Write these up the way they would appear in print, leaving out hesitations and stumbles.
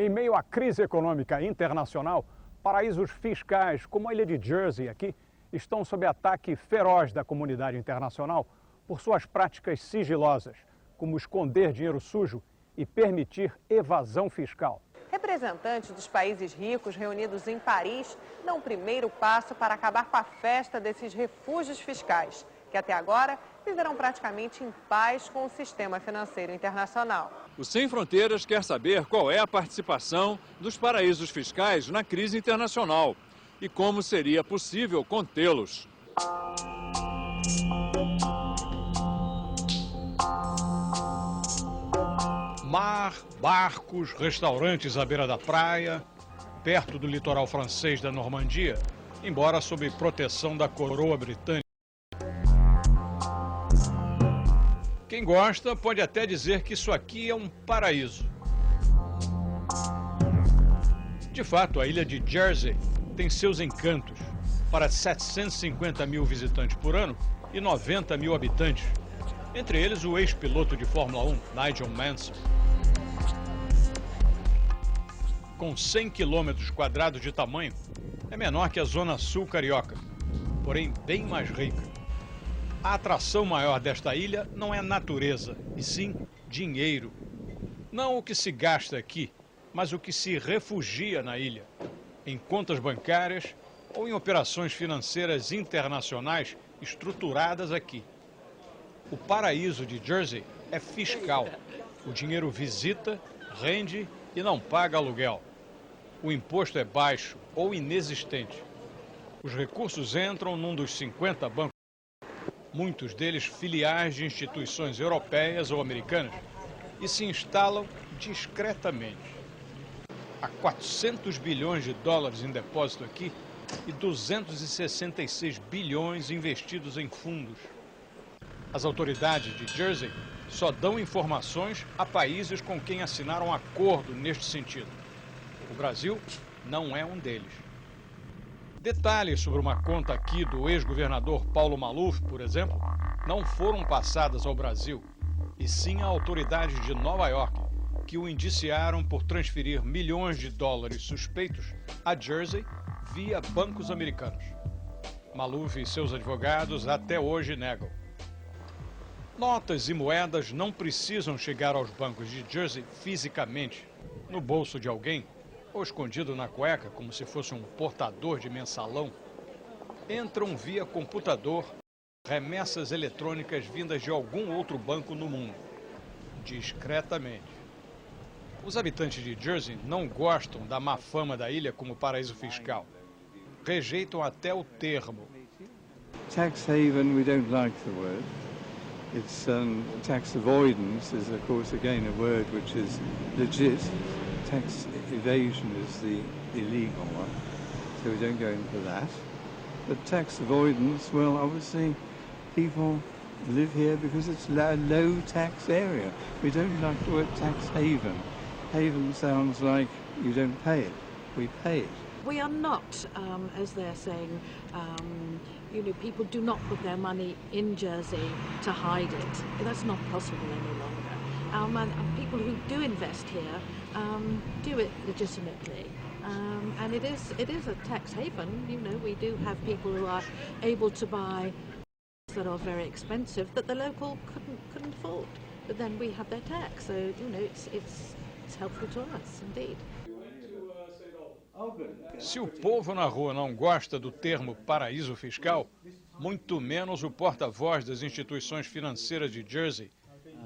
Em meio à crise econômica internacional, paraísos fiscais como a ilha de Jersey aqui estão sob ataque feroz da comunidade internacional por suas práticas sigilosas, como esconder dinheiro sujo e permitir evasão fiscal. Representantes dos países ricos reunidos em Paris dão o primeiro passo para acabar com a festa desses refúgios fiscais, que até agora viverão praticamente em paz com o sistema financeiro internacional. O Sem Fronteiras quer saber qual é a participação dos paraísos fiscais na crise internacional e como seria possível contê-los. Mar, barcos, restaurantes à beira da praia, perto do litoral francês da Normandia, embora sob proteção da coroa britânica. Quem gosta pode até dizer que isso aqui é um paraíso. De fato, a ilha de Jersey tem seus encantos. Para 750 mil visitantes por ano e 90 mil habitantes, entre eles o ex-piloto de Fórmula 1, Nigel Mansell. Com 100 quilômetros quadrados de tamanho, é menor que a Zona Sul carioca, porém bem mais rica. A atração maior desta ilha não é natureza, e sim dinheiro. Não o que se gasta aqui, mas o que se refugia na ilha, em contas bancárias ou em operações financeiras internacionais estruturadas aqui. O paraíso de Jersey é fiscal. O dinheiro visita, rende e não paga aluguel. O imposto é baixo ou inexistente. Os recursos entram num dos 50 bancos, muitos deles filiais de instituições europeias ou americanas, e se instalam discretamente. Há 400 bilhões de dólares em depósito aqui e 266 bilhões investidos em fundos. As autoridades de Jersey só dão informações a países com quem assinaram um acordo neste sentido. O Brasil não é um deles. Detalhes sobre uma conta aqui do ex-governador Paulo Maluf, por exemplo, não foram passadas ao Brasil, e sim a autoridades de Nova York, que o indiciaram por transferir milhões de dólares suspeitos a Jersey via bancos americanos. Maluf e seus advogados até hoje negam. Notas e moedas não precisam chegar aos bancos de Jersey fisicamente, no bolso de alguém, ou escondido na cueca, como se fosse um portador de mensalão. Entram via computador, remessas eletrônicas vindas de algum outro banco no mundo, discretamente. Os habitantes de Jersey não gostam da má fama da ilha como paraíso fiscal. Rejeitam até o termo. Tax haven, we don't like the word. It's tax avoidance is, of course, again a word which is legit. Tax evasion is the illegal one, so we don't go into that. But tax avoidance, well, obviously, people live here because it's a low tax area. We don't like the word tax haven. Haven sounds like you don't pay it. We pay it. We are not, as they're saying, people do not put their money in Jersey to hide it. That's not possible any longer. And people who do invest here do it legitimately. And it is a tax haven. We do have people who are able to buy that are very expensive that the local couldn't afford. But then we have their tax, so it's helpful to us indeed. Se o povo na rua não gosta do termo paraíso fiscal, muito menos o porta-voz das instituições financeiras de Jersey,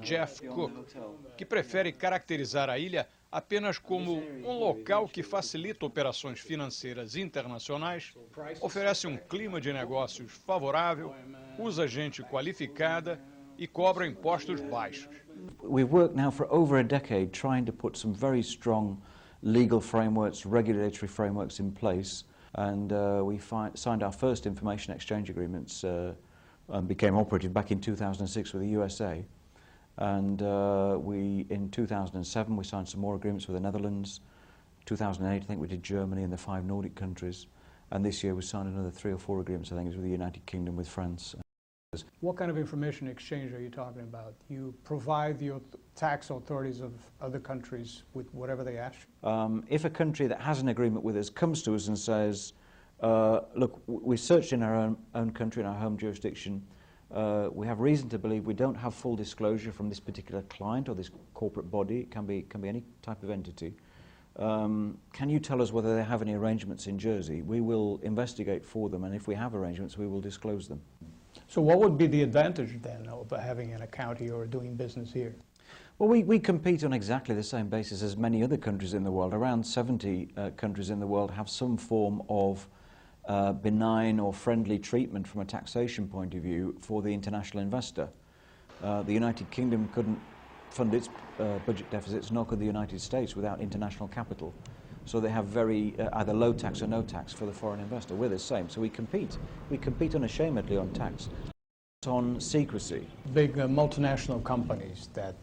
Jeff Cook, que prefere caracterizar a ilha apenas como um local que facilita operações financeiras internacionais, oferece um clima de negócios favorável, usa gente qualificada e cobra impostos baixos. We've worked now for over a decade trying to put some very strong legal frameworks, regulatory frameworks in place, and we signed our first information exchange agreements and became operative back in 2006 with the USA. And in 2007 we signed some more agreements with the Netherlands. 2008 I think we did Germany and the 5 Nordic countries, and this year we signed another 3 or 4 agreements, I think it was with the United Kingdom, with France. What kind of information exchange are you talking about? You provide the tax authorities of other countries with whatever they ask? If a country that has an agreement with us comes to us and says, look, we searched in our own country, in our home jurisdiction, we have reason to believe we don't have full disclosure from this particular client or this corporate body, it can be any type of entity. Can you tell us whether they have any arrangements in Jersey? We will investigate for them, and if we have arrangements, we will disclose them. So what would be the advantage then of having an account here or doing business here? Well, we compete on exactly the same basis as many other countries in the world. Around 70 countries in the world have some form of benign or friendly treatment from a taxation point of view for the international investor. The United Kingdom couldn't fund its budget deficits, nor could the United States without international capital. So they have very either low tax or no tax for the foreign investor. We're the same. So we compete. We compete unashamedly on tax, on secrecy. Big multinational companies that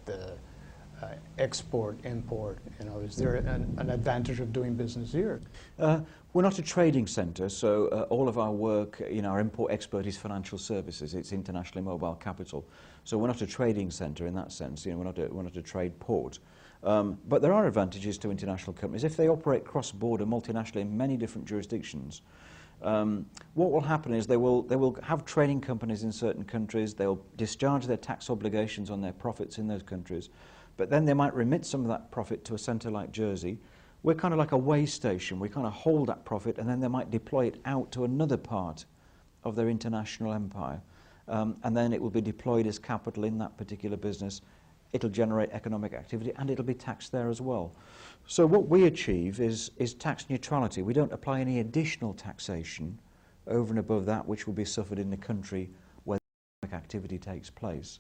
export, import, you know, is there an advantage of doing business here? We're not a trading centre, so all of our work, you know, our import-export is financial services. It's internationally mobile capital. So we're not a trading centre in that sense. You know, we're not a trade port. But there are advantages to international companies. If they operate cross-border, multinationally in many different jurisdictions, what will happen is they will have trading companies in certain countries. They'll discharge their tax obligations on their profits in those countries. But then they might remit some of that profit to a centre like Jersey. We're kind of like a way station. We kind of hold that profit, and then they might deploy it out to another part of their international empire. And then it will be deployed as capital in that particular business. It'll generate economic activity, and it'll be taxed there as well. So what we achieve is tax neutrality. We don't apply any additional taxation over and above that which will be suffered in the country where the economic activity takes place.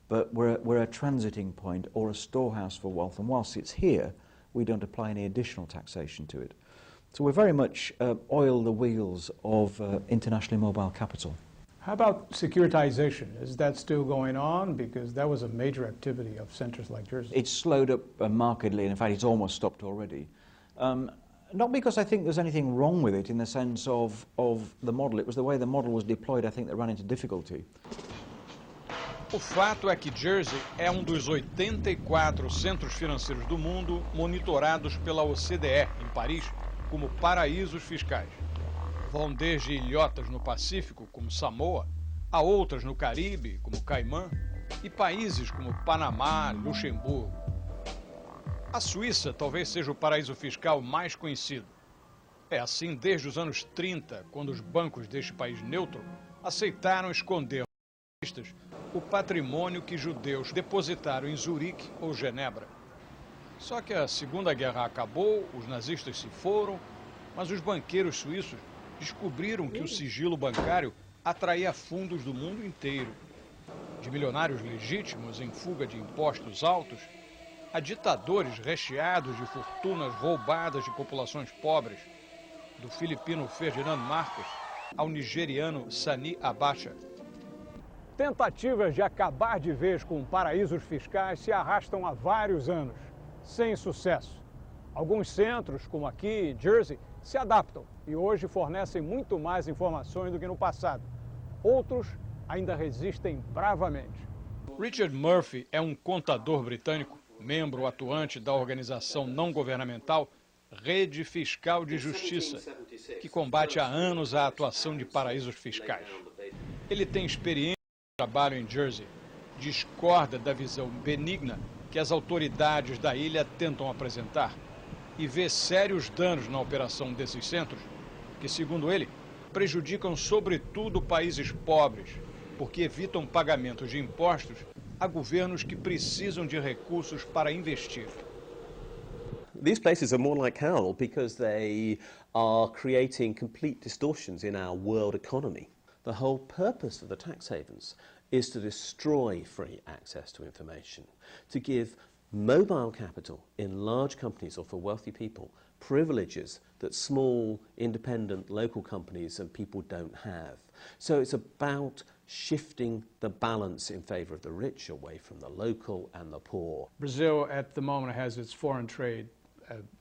But we're a transiting point or a storehouse for wealth, and whilst it's here, we don't apply any additional taxation to it. So we're very much oil the wheels of internationally mobile capital. How about securitization? Is that still going on? Because that was a major activity of centers like Jersey. It's slowed up markedly, and in fact it's almost stopped already. Not because I think there's anything wrong with it in the sense of the model. It was the way the model was deployed, I think, that ran into difficulty. O fato é que Jersey é dos 84 centros financeiros do mundo monitorados pela OCDE, em Paris, como paraísos fiscais. Vão desde ilhotas no Pacífico, como Samoa, a outras no Caribe, como Caimã, e países como Panamá, Luxemburgo. A Suíça talvez seja o paraíso fiscal mais conhecido. É assim desde os anos 30, quando os bancos deste país neutro aceitaram esconder o patrimônio que judeus depositaram em Zurique ou Genebra. Só que a Segunda Guerra acabou, os nazistas se foram, mas os banqueiros suíços descobriram que o sigilo bancário atraía fundos do mundo inteiro. De milionários legítimos em fuga de impostos altos, a ditadores recheados de fortunas roubadas de populações pobres, do filipino Ferdinand Marcos ao nigeriano Sani Abacha. Tentativas de acabar de vez com paraísos fiscais se arrastam há vários anos, sem sucesso. Alguns centros, como aqui, Jersey, se adaptam e hoje fornecem muito mais informações do que no passado. Outros ainda resistem bravamente. Richard Murphy é contador britânico, membro atuante da organização não governamental Rede Fiscal de Justiça, que combate há anos a atuação de paraísos fiscais. Ele tem experiência de trabalho em Jersey, discorda da visão benigna que as autoridades da ilha tentam apresentar e vê sérios danos na operação desses centros, que, segundo ele, prejudicam sobretudo países pobres, porque evitam pagamentos de impostos a governos que precisam de recursos para investir. These places are more like hell because they are creating complete distortions in our world economy. The whole purpose of the tax havens is to destroy free access to information, to give mobile capital in large companies or for wealthy people privileges that small, independent, local companies and people don't have. So it's about shifting the balance in favor of the rich away from the local and the poor. Brazil at the moment has its foreign trade,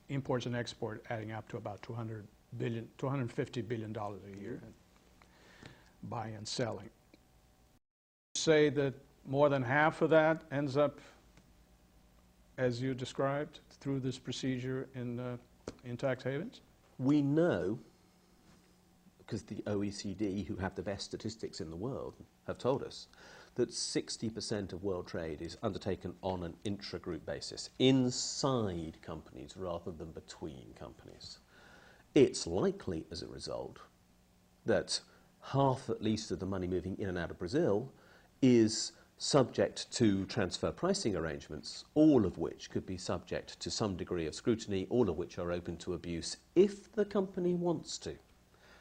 imports and export adding up to about $250 billion a year, buying and selling. Say that more than half of that ends up as you described, through this procedure in tax havens? We know, because the OECD, who have the best statistics in the world, have told us that 60% of world trade is undertaken on an intra-group basis, inside companies rather than between companies. It's likely, as a result, that half at least of the money moving in and out of Brazil is subject to transfer pricing arrangements, all of which could be subject to some degree of scrutiny, all of which are open to abuse if the company wants to.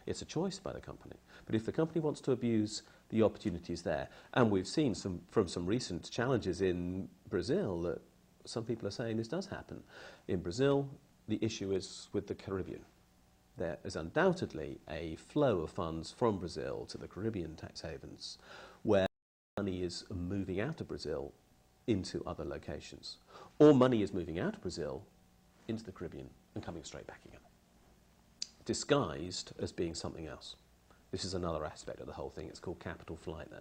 It's a choice by the company. But if the company wants to abuse, the opportunity is there. And we've seen from some recent challenges in Brazil that some people are saying this does happen. In Brazil, the issue is with the Caribbean. There is undoubtedly a flow of funds from Brazil to the Caribbean tax havens where money is moving out of Brazil into other locations. Or money is moving out of Brazil into the Caribbean and coming straight back again, disguised as being something else. This is another aspect of the whole thing. It's called capital flight then.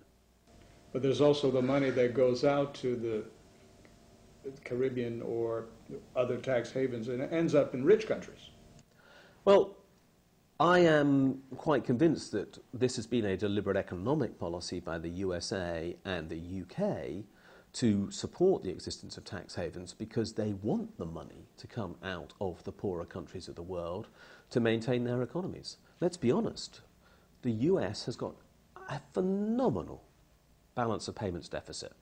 But there's also the money that goes out to the Caribbean or other tax havens and it ends up in rich countries. Well, I am quite convinced that this has been a deliberate economic policy by the USA and the UK to support the existence of tax havens because they want the money to come out of the poorer countries of the world to maintain their economies. Let's be honest, the US has got a phenomenal balance of payments deficit.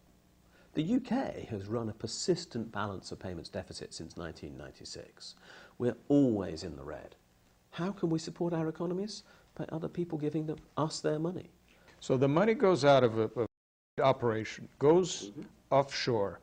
The UK has run a persistent balance of payments deficit since 1996. We're always in the red. How can we support our economies? By other people giving us their money. So the money goes out of an operation, goes offshore,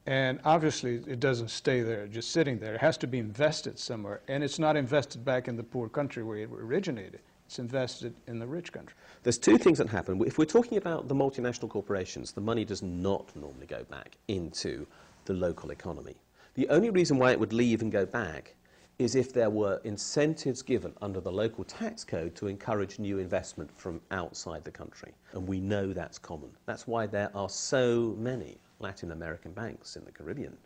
and obviously it doesn't stay there, just sitting there. It has to be invested somewhere, and it's not invested back in the poor country where it originated. It's invested in the rich country. There's two things that happen. If we're talking about the multinational corporations, the money does not normally go back into the local economy. The only reason why it would leave and go back is if there were incentives given under the local tax code to encourage new investment from outside the country. And we know that's common. That's why there are so many Latin American banks in the Caribbean.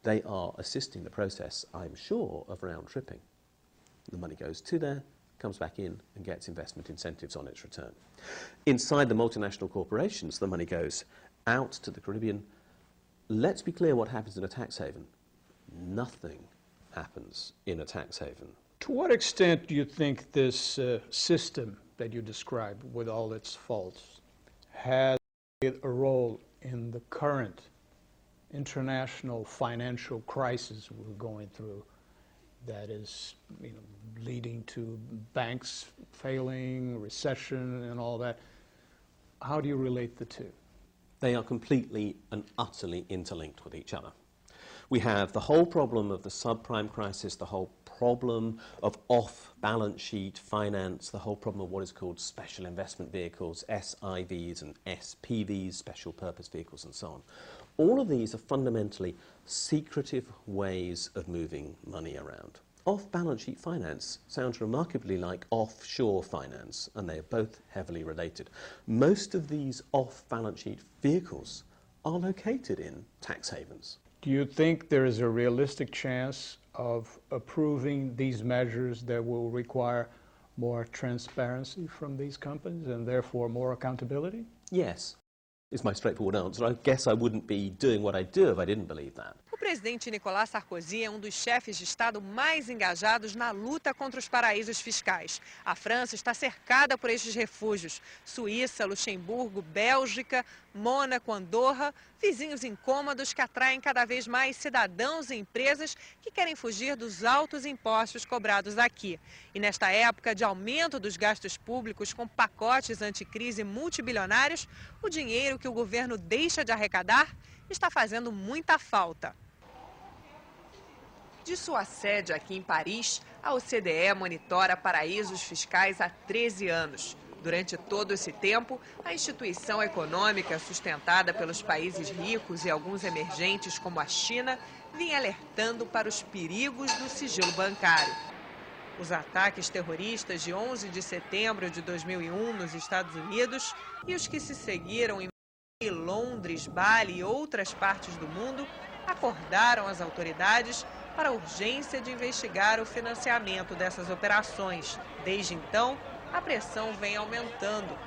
They are assisting the process, I'm sure, of round-tripping. The money goes to there, comes back in, and gets investment incentives on its return. Inside the multinational corporations, the money goes out to the Caribbean. Let's be clear what happens in a tax haven. Nothing happens in a tax haven. To what extent do you think this system that you described with all its faults has played a role in the current international financial crisis we're going through that is leading to banks failing, recession and all that? How do you relate the two? They are completely and utterly interlinked with each other. We have the whole problem of the subprime crisis, the whole problem of off-balance sheet finance, the whole problem of what is called special investment vehicles, SIVs and SPVs, special purpose vehicles and so on. All of these are fundamentally secretive ways of moving money around. Off-balance sheet finance sounds remarkably like offshore finance, and they are both heavily related. Most of these off-balance sheet vehicles are located in tax havens. Do you think there is a realistic chance of approving these measures that will require more transparency from these companies and therefore more accountability? Yes, is my straightforward answer. I guess I wouldn't be doing what I do if I didn't believe that. O presidente Nicolas Sarkozy é dos chefes de Estado mais engajados na luta contra os paraísos fiscais. A França está cercada por estes refúgios. Suíça, Luxemburgo, Bélgica, Mônaco, Andorra, vizinhos incômodos que atraem cada vez mais cidadãos e empresas que querem fugir dos altos impostos cobrados aqui. E nesta época de aumento dos gastos públicos com pacotes anticrise multibilionários, o dinheiro que o governo deixa de arrecadar está fazendo muita falta. De sua sede aqui em Paris, a OCDE monitora paraísos fiscais há 13 anos. Durante todo esse tempo, a instituição econômica sustentada pelos países ricos e alguns emergentes como a China vinha alertando para os perigos do sigilo bancário. Os ataques terroristas de 11 de setembro de 2001 nos Estados Unidos e os que se seguiram em Londres, Bali e outras partes do mundo acordaram as autoridades para a urgência de investigar o financiamento dessas operações. Desde então, a pressão vem aumentando.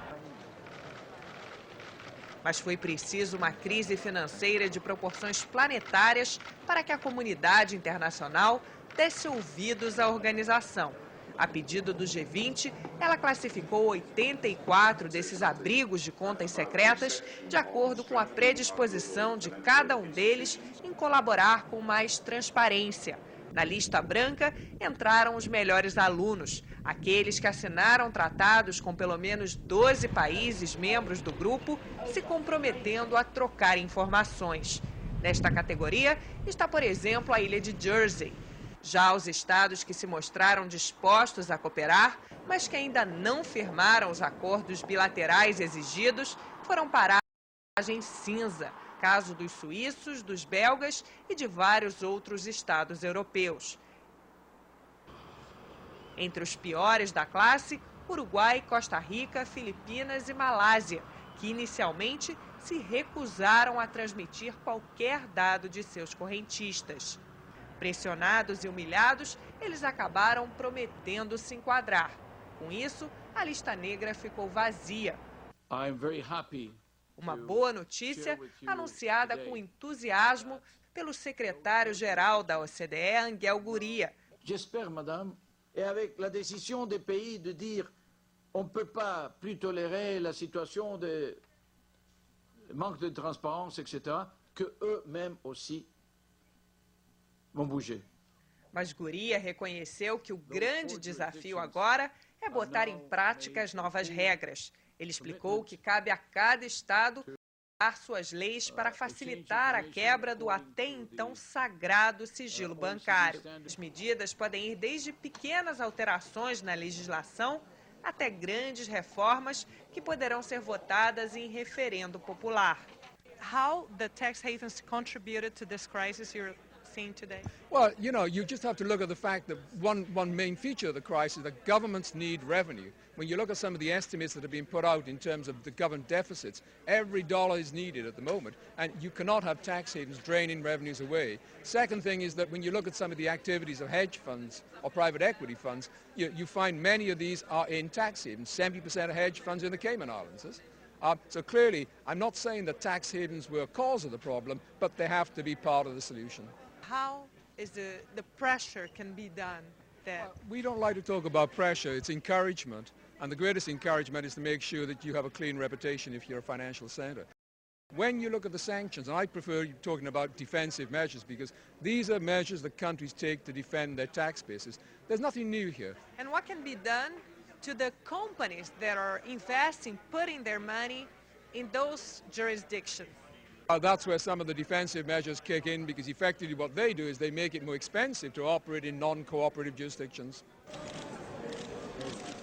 Mas foi preciso uma crise financeira de proporções planetárias para que a comunidade internacional desse ouvidos à organização. A pedido do G20, ela classificou 84 desses abrigos de contas secretas de acordo com a predisposição de cada um deles em colaborar com mais transparência. Na lista branca entraram os melhores alunos, aqueles que assinaram tratados com pelo menos 12 países membros do grupo, se comprometendo a trocar informações. Nesta categoria está, por exemplo, a ilha de Jersey. Já os estados que se mostraram dispostos a cooperar, mas que ainda não firmaram os acordos bilaterais exigidos, foram parar na margem cinza, caso dos suíços, dos belgas e de vários outros estados europeus. Entre os piores da classe, Uruguai, Costa Rica, Filipinas e Malásia, que inicialmente se recusaram a transmitir qualquer dado de seus correntistas. Pressionados e humilhados, eles acabaram prometendo se enquadrar. Com isso, a lista negra ficou vazia. Uma boa notícia anunciada com entusiasmo pelo secretário-geral da OCDE, Angel Gurría. J'espère, madame, et avec la décision des pays de dire on ne peut pas plus tolérer la situation de manque de transparence, etc., que eux-mêmes aussi vão bouger. Mas Gurría reconheceu que o grande desafio agora é botar em prática as novas regras. Ele explicou que cabe a cada estado criar suas leis para facilitar a quebra do até então sagrado sigilo bancário. As medidas podem ir desde pequenas alterações na legislação até grandes reformas que poderão ser votadas em referendo popular. How the tax havens contributed to this crisis you're seeing today? Well, you just have to look at the fact that one main feature of the crisis is that governments need revenue. When you look at some of the estimates that have been put out in terms of the government deficits, every dollar is needed at the moment, and you cannot have tax havens draining revenues away. Second thing is that when you look at some of the activities of hedge funds or private equity funds, you find many of these are in tax havens, 70% of hedge funds in the Cayman Islands. So clearly, I'm not saying that tax havens were a cause of the problem, but they have to be part of the solution. How is the pressure can be done there? We don't like to talk about pressure, it's encouragement. And the greatest encouragement is to make sure that you have a clean reputation if you're a financial center. When you look at the sanctions, and I prefer talking about defensive measures because these are measures that countries take to defend their tax bases. There's nothing new here. And what can be done to the companies that are investing, putting their money in those jurisdictions? That's where some of the defensive measures kick in because effectively what they do is they make it more expensive to operate in non-cooperative jurisdictions.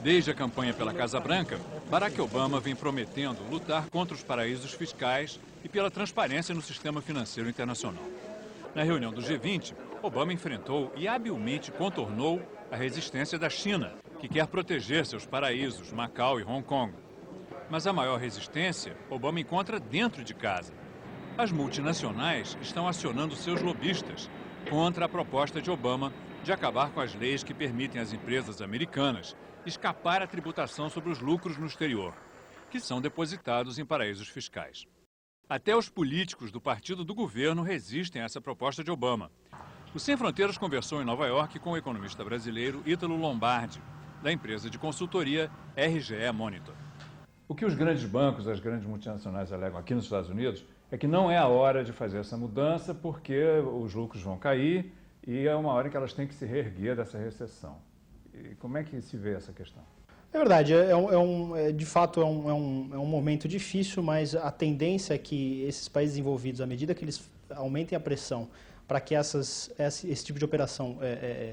Desde a campanha pela Casa Branca, Barack Obama vem prometendo lutar contra os paraísos fiscais e pela transparência no sistema financeiro internacional. Na reunião do G20, Obama enfrentou e habilmente contornou a resistência da China, que quer proteger seus paraísos, Macau e Hong Kong. Mas a maior resistência Obama encontra dentro de casa. As multinacionais estão acionando seus lobistas contra a proposta de Obama de acabar com as leis que permitem às empresas americanas escapar à tributação sobre os lucros no exterior, que são depositados em paraísos fiscais. Até os políticos do partido do governo resistem a essa proposta de Obama. O Sem Fronteiras conversou em Nova York com o economista brasileiro Ítalo Lombardi, da empresa de consultoria RGE Monitor. O que os grandes bancos, as grandes multinacionais alegam aqui nos Estados Unidos é que não é a hora de fazer essa mudança porque os lucros vão cair e é uma hora em que elas têm que se reerguer dessa recessão. E como é que se vê essa questão? É verdade, de fato é um momento difícil, mas a tendência é que esses países envolvidos, à medida que eles aumentem a pressão para que esse tipo de operação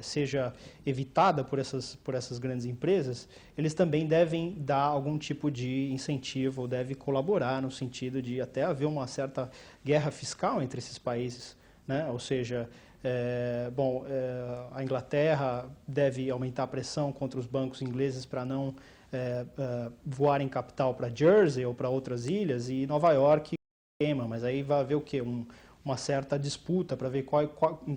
seja evitada por essas grandes empresas, eles também devem dar algum tipo de incentivo, ou devem colaborar no sentido de até haver uma certa guerra fiscal entre esses países, né? Ou seja, a Inglaterra deve aumentar a pressão contra os bancos ingleses para não voarem capital para Jersey ou para outras ilhas, e Nova York queima, mas aí vai haver o quê? uma certa disputa para ver em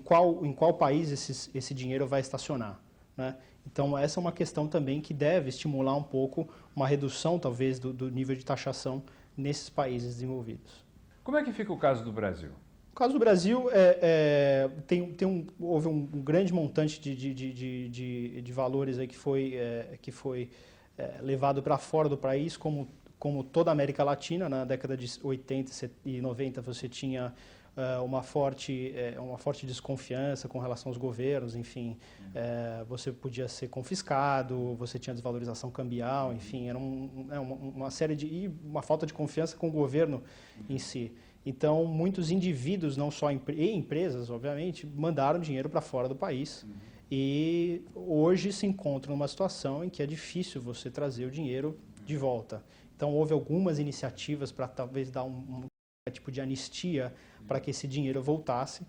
qual país esse dinheiro vai estacionar, né? Então, essa é uma questão também que deve estimular um pouco uma redução, talvez, do nível de taxação nesses países desenvolvidos. Como é que fica o caso do Brasil? No caso do Brasil, houve um grande montante de valores aí que foi levado para fora do país, como toda a América Latina. Na década de 80 e 90 você tinha uma forte desconfiança com relação aos governos, enfim, você podia ser confiscado, você tinha desvalorização cambial, enfim, era uma série e uma falta de confiança com o governo em si. Então, muitos indivíduos, não só e empresas, obviamente, mandaram dinheiro para fora do país e hoje se encontram numa situação em que é difícil você trazer o dinheiro de volta. Então, houve algumas iniciativas para talvez dar um tipo de anistia para que esse dinheiro voltasse,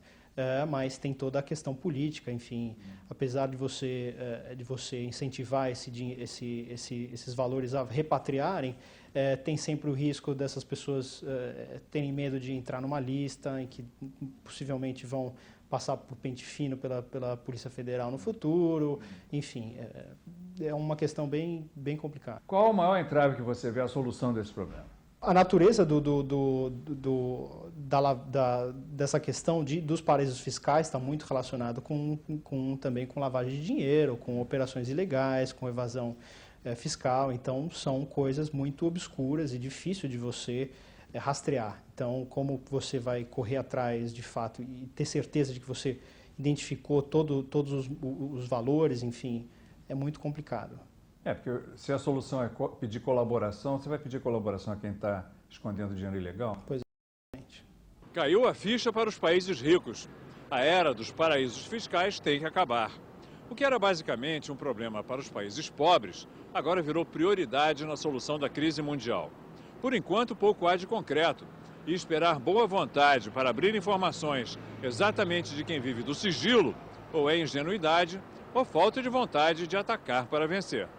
mas tem toda a questão política, enfim, apesar de você incentivar esses valores a repatriarem, tem sempre o risco dessas pessoas terem medo de entrar numa lista em que possivelmente vão passar por pente fino pela Polícia Federal no futuro, enfim, é uma questão bem complicada. Qual o maior entrave que você vê a solução desse problema? A natureza dessa questão dos paraísos fiscais está muito relacionado também com lavagem de dinheiro, com operações ilegais, com evasão fiscal. Então, são coisas muito obscuras e difícil de você rastrear. Então, como você vai correr atrás de fato e ter certeza de que você identificou todos os valores, enfim, é muito complicado. Porque se a solução é pedir colaboração, você vai pedir colaboração a quem está escondendo dinheiro ilegal? Pois é. Caiu a ficha para os países ricos. A era dos paraísos fiscais tem que acabar. O que era basicamente um problema para os países pobres, agora virou prioridade na solução da crise mundial. Por enquanto, pouco há de concreto. E esperar boa vontade para abrir informações exatamente de quem vive do sigilo, ou é ingenuidade, ou falta de vontade de atacar para vencer.